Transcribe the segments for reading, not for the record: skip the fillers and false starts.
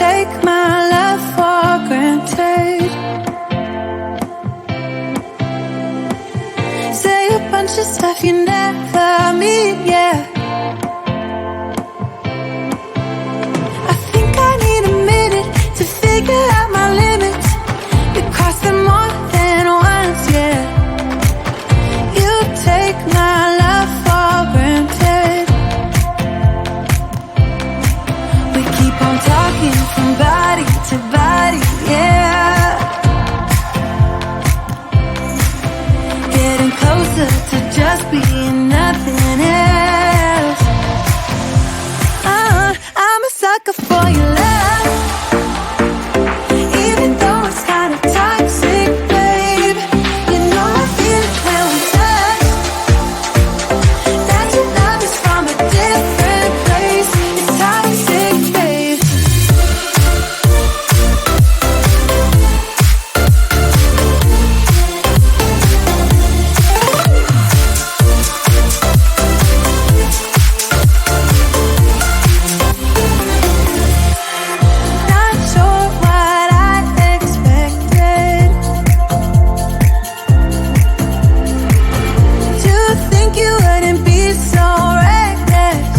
take my love for granted. Say a bunch of stuff you never mean, yeah. I think I need a minute to figure out my limits. You cross them more than once, yeah. You take my love for granted. We keep on talking from body to body, yeah. Getting closer to just being nothing else. I'm a sucker for your love, even though it's kinda toxic, babe. You know I feel it when we touch. That your love is from a different place. It's toxic, babe. Not sure what I expected. To think you wouldn't be so reckless.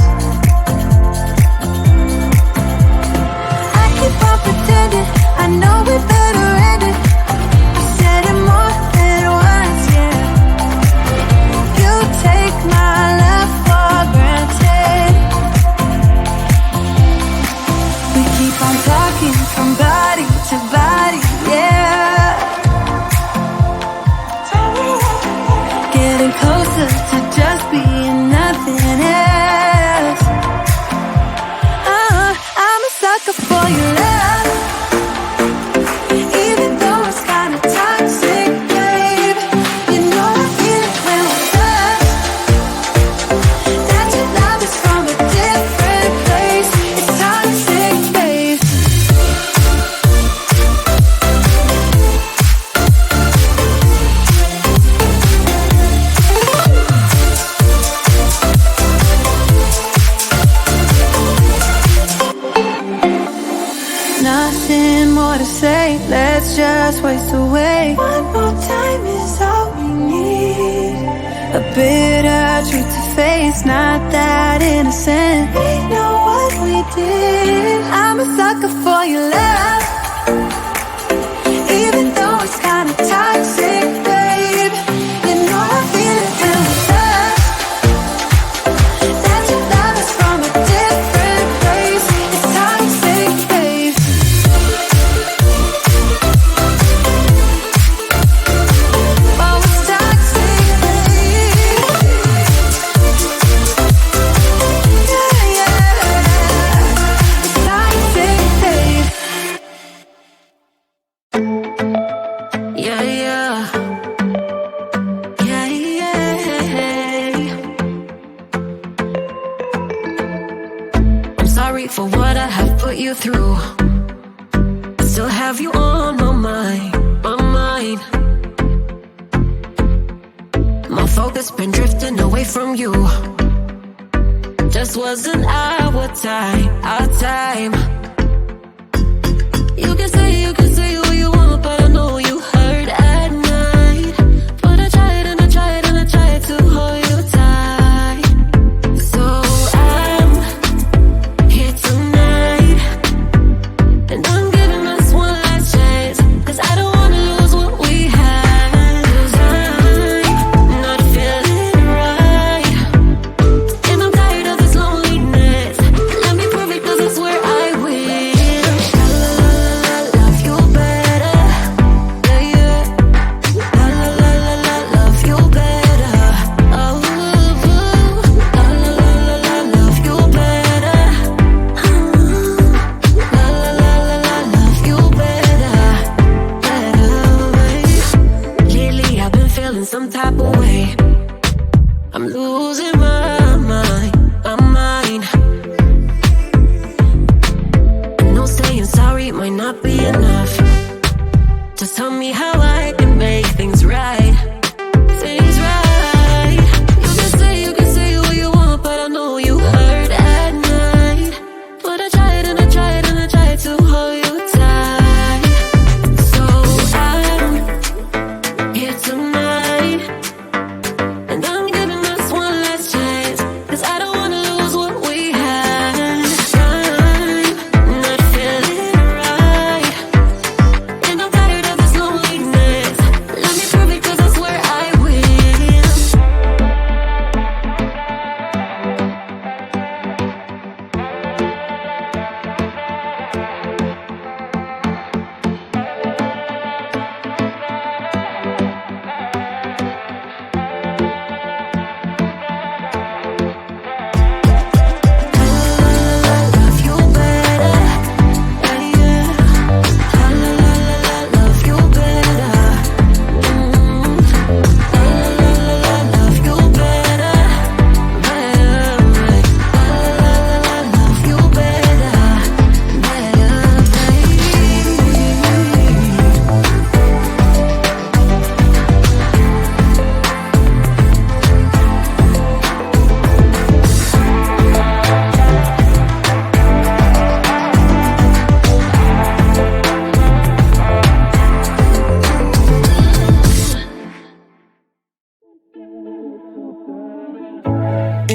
I keep on pretending I know we better end it. I said it more than once, yeah. You take my love for granted. We keep on talking from body to body, yeah. Getting closer to just being nothing else. I'm a sucker for your love, even though it's kinda toxic, babe. You know I feel it when we touch. That your love is from a different place. It's toxic, babe. Nothing more to say, let's just waste away. One more time is all we need. A bitter truth to face, not that innocent. We know what we did. I'm a sucker for your love, even though it's kinda toxic, babe. You know I feel it when we touch. That your love is from a different place. It's toxic, babe. Oh, it's toxic, babe. Yeah, yeah. It's toxic, babe. Yeah, yeah. Yeah, yeah. I'm sorry for what I have put you through. I still have you on my mind, my mind. My focus been drifting away from you. Just wasn't our time, our time. You can say what you want, but I know you hurt at night. But I tried and I tried and I tried to hold you tight. So I'm here tonight, and I'm giving us one last chance, 'cause I don't wanna lose what we had. 'Cause I'm not feeling right, and I'm tired of this loneliness. Let me prove it, 'cause I swear I will. La, la, la, la, la.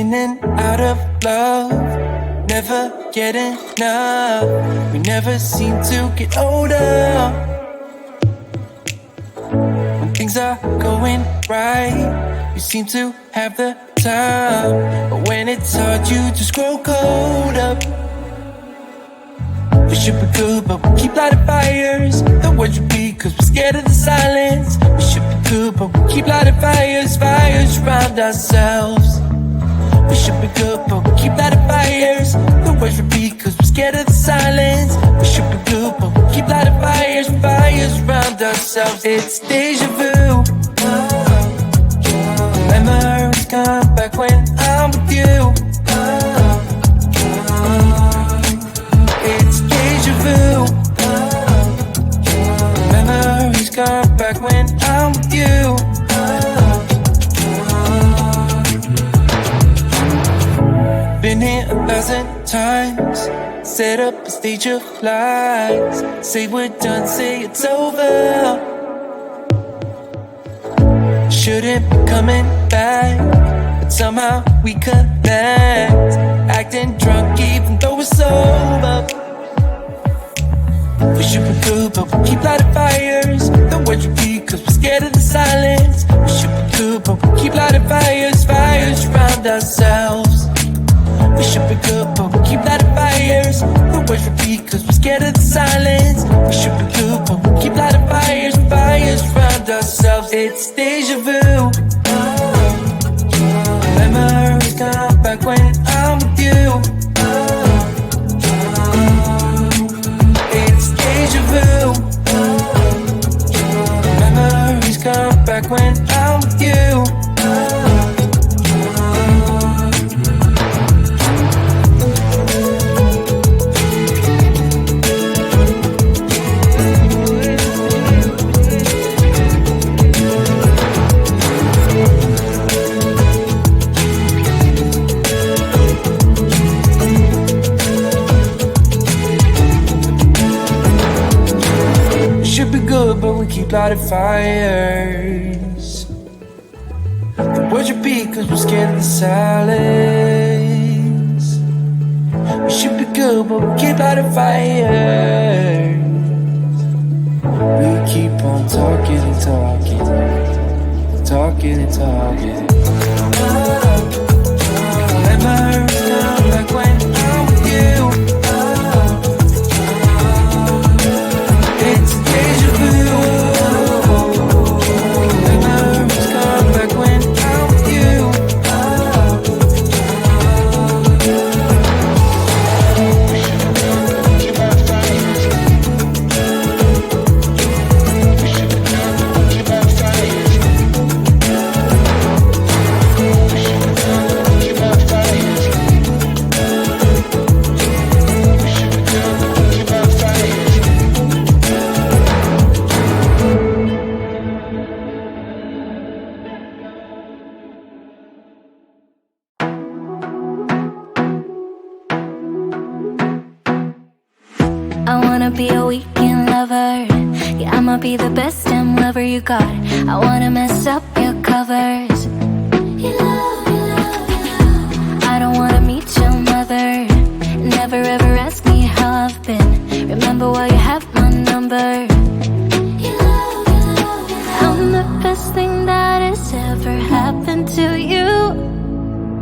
in and out of love, never get enough. We never seem to get older. When things are going right, you seem to have the time, but when it's hard, you just grow cold up. We should be good, but we keep lighting fires. The words repeat, cause we're scared of the silence. We should be good, but we keep lighting fires, fires around ourselves. We should be good, but we keep lighting fires. The words repeat, cause we're scared of the silence. We should be good, but we keep lighting fires, fires around ourselves. It's deja vu. Memories come back when I'm with you. It's deja vu. Memories come back when I'm with you. Been here 1,000 times. Set up a stage of lies. Say we're done, say it's over. Shouldn't be coming back, but somehow we connect. Acting drunk even though we're sober. We should be good, but we keep lighting fires. The words repeat, cause we're scared of the silence. We should be good, but we keep lighting fires, fires around ourselves. We should be good, but we keep lighting fires. The words repeat, cause we're scared of the silence. We should be good, but we keep lighting fires, fires around ourselves. It's deja vu. Memories come back when I'm with you. It's deja vu. Memories come back when I'm with you. But we keep lighting fires. The words repeat cause we're scared of the silence. We should be good, but we keep lighting fires. We keep on talking and talking, talking and talking. Memories come back when I'm with you. It's deja vu. Memories come back when I'm with you. Be a weekend lover. Yeah, I'ma be the best damn lover you got. I wanna mess up your covers. I don't wanna meet your mother. Never ever ask me how I've been. Remember why you have my number. I'm the best thing that has ever happened to you.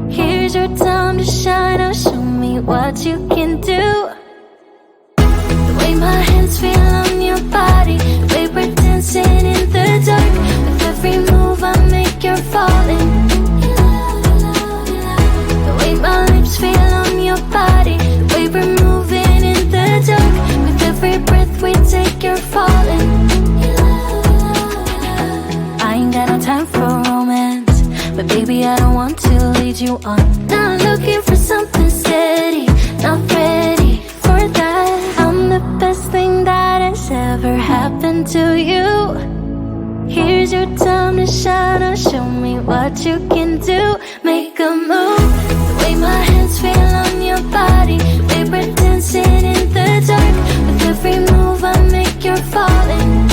Here's your time to shine. Now show me what you can do. My hands feel on your body, the way we're dancing in the dark. With every move I make, you're falling. The way my lips feel on your body, the way we're moving in the dark. With every breath we take, you're falling. I ain't got no time for romance, but baby I don't want to lead you on. Not looking for something steady, not ready for that. I'm the best thing that has ever happened to you. Here's your time to shine. Now show me what you can do. Make a move. The way my hands feel on your body, the way we're dancing in the dark. With every move I make, you're falling.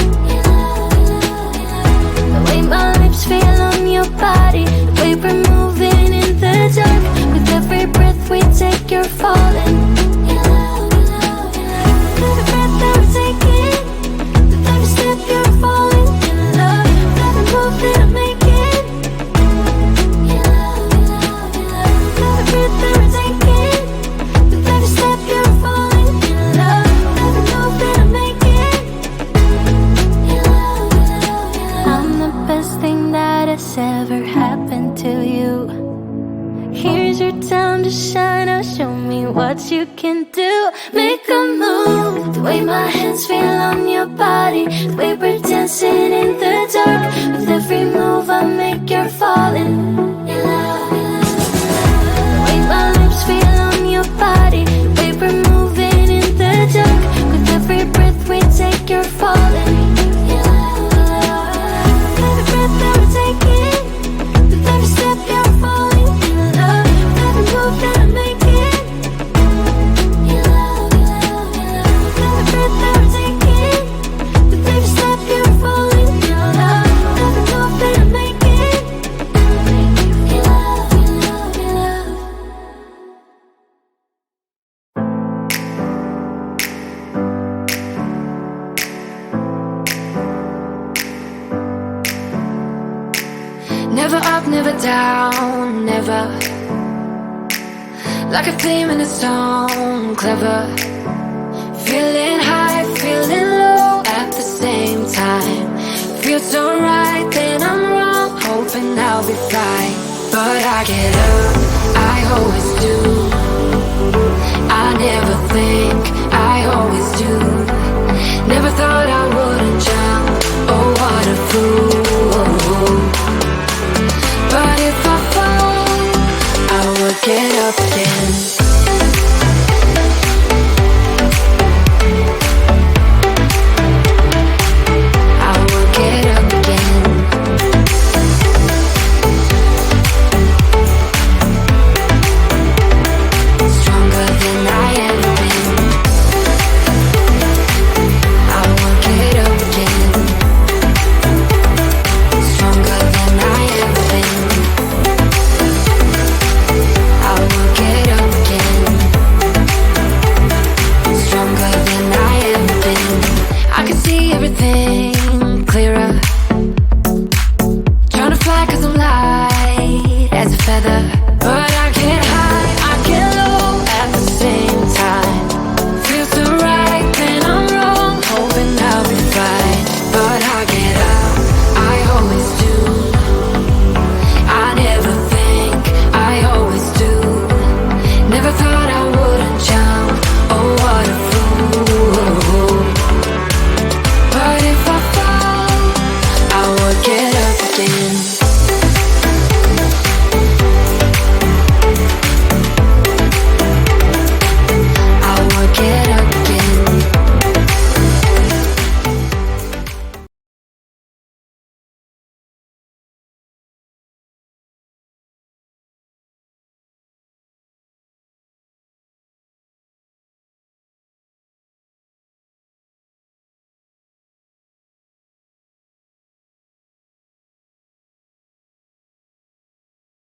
The way my lips feel on your body, the way we're moving in the dark. happened to you. Here's your time to shine, now show me what you can do. Make a move, the way my hands feel on your body, the way we're dancing in the dark. With every move I make, you're falling in love. The way my lips feel on your body, the way we're moving in the dark. With every breath we take, you're falling in love. With every breath that we're taking, with every step you're falling in love. With every move that I'm making, in love, in love, in love. With every breath that we're taking, with every step you're falling in love. With every move that I'm making, in love, in love, in love. Never up, never down, never. Like a theme in a song, clever. Feeling high, feeling low at the same time. Feels so right, then I'm wrong, hoping I'll be fine. But I get up, I always do. I never think, I always do. Never thought I wouldn't jump, oh what a fool.